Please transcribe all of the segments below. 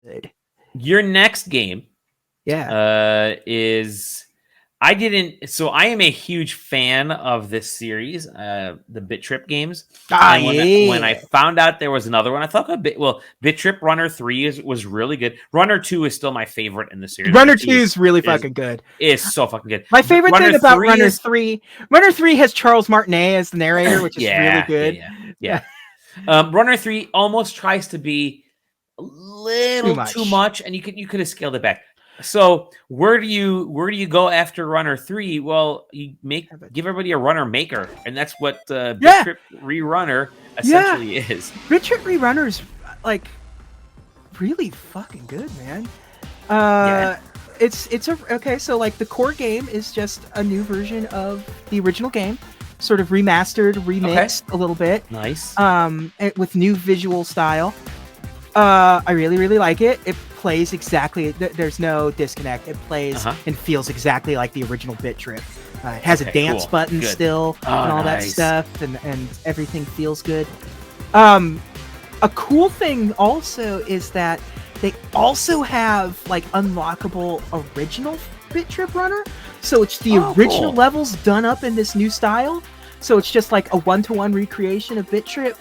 good. Your next game, is I am a huge fan of this series, the Bit.Trip games. When I found out there was another one, I thought Bit.Trip Runner 3 was really good. Runner 2 is still my favorite in the series. Runner 2 is really fucking good. It's so fucking good. My favorite thing about Runner 3 has Charles Martinet as the narrator, which is really good. Yeah. Runner 3 almost tries to be a little too much, and you could have scaled it back. So where do you go after Runner 3? Well, you give everybody a runner maker, and that's what Bit.Trip ReRunner essentially is. Bit.Trip ReRunner is like really fucking good, man. So like the core game is just a new version of the original game, sort of remastered, remixed a little bit. Nice. With new visual style. I really, really like it. It plays exactly. There's no disconnect. It plays and feels exactly like the original Bit.Trip. It has a dance button still and all that stuff, and everything feels good. A cool thing also is that they also have like unlockable original Bit.Trip Runner. So it's the original levels done up in this new style. So it's just like a 1-to-1 recreation of Bit.Trip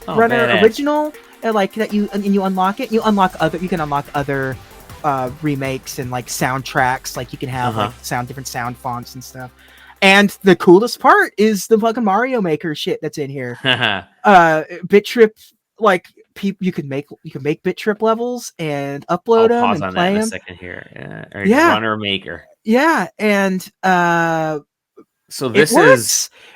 Runner original. Like that you unlock it. You can unlock other remakes and like soundtracks. Like you can have like different sound fonts and stuff. And the coolest part is the fucking Mario Maker shit that's in here. Bit.Trip, like you can make Bit.Trip levels and upload them and play them. In a second here. Runner Maker. Yeah, and so it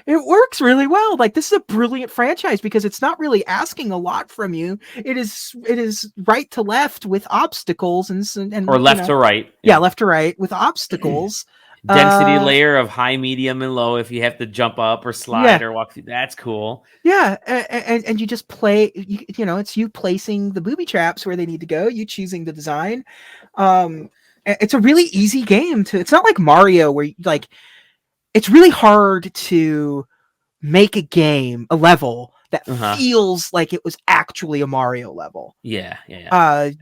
works really well. Like this is a brilliant franchise because it's not really asking a lot from you. It is right to left with obstacles and or left to right. Yeah, left to right with obstacles. Density layer of high, medium, and low. If you have to jump up or slide or walk through, that's cool. Yeah, and you just play. It's you placing the booby traps where they need to go. You choosing the design. It's a really easy game to. It's not like Mario where it's really hard to make a level that feels like it was actually a Mario level. Yeah.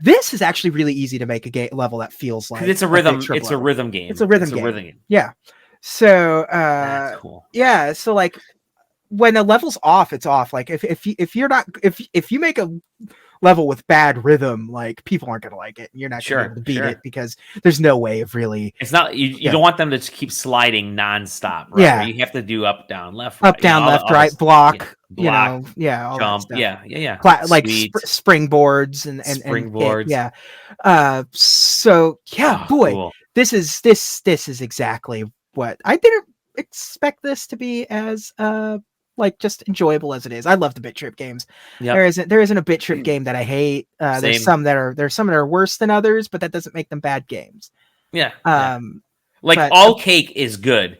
This is actually really easy to make a level that feels like it's a rhythm. It's a rhythm game. It's a rhythm game. Yeah. So that's cool. Yeah. So like when a level's off, it's off. Like if you make a level with bad rhythm, like people aren't gonna like it. You're not gonna be able to beat it because there's no way of really. It's not you don't want them to keep sliding nonstop. Right? Yeah, you have to do up, down, left, up, down, left, right, block. All jump. That stuff. Yeah. Like springboards and springboards. Cool. This is exactly what I didn't expect this to be as like just enjoyable as it is. I love the Bit.Trip games. Yep. There isn't a Bit.Trip game that I hate. There's some that are worse than others, but that doesn't make them bad games. Yeah. All cake is good.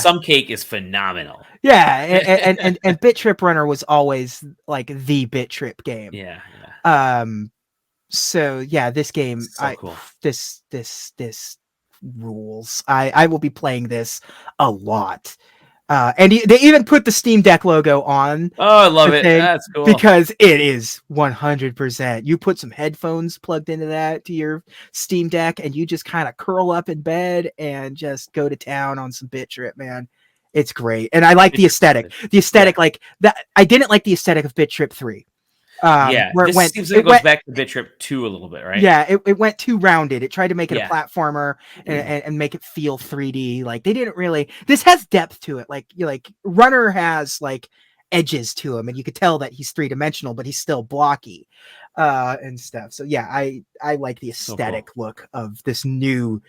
Some cake is phenomenal. Yeah, and Bit.Trip Runner was always like the Bit.Trip game. Yeah. So yeah, this game, cool. This rules. I will be playing this a lot. And they even put the Steam Deck logo on. Oh, I love it. That's cool. Because it is 100%. You put some headphones plugged into to your Steam Deck, and you just kind of curl up in bed and just go to town on some Bit.Trip, man. It's great. And I like the aesthetic. The aesthetic, like that. I didn't like the aesthetic of Bit.Trip 3. Where it goes back to Bit.Trip 2 a little bit, right? Yeah, it went too rounded. It tried to make it a platformer and make it feel 3D. Like they didn't really. This has depth to it. Like Runner has like edges to him, and you could tell that he's 3-dimensional, but he's still blocky and stuff. So yeah, I like the aesthetic look of this new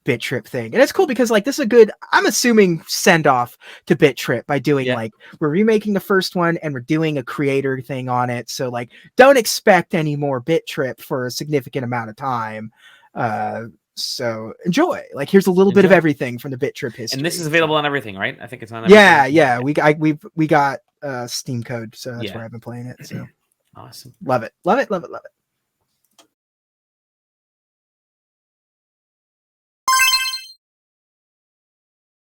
Bit.Trip thing. And it's cool because like this is a good, I'm assuming, send off to Bit.Trip by doing like we're remaking the first one and we're doing a creator thing on it. So like don't expect any more Bit.Trip for a significant amount of time. So enjoy. Like here's a little bit of everything from the Bit.Trip history. And this is available on everything, right? I think it's on everything. Yeah. We got Steam code, so that's where I've been playing it. So awesome. Love it.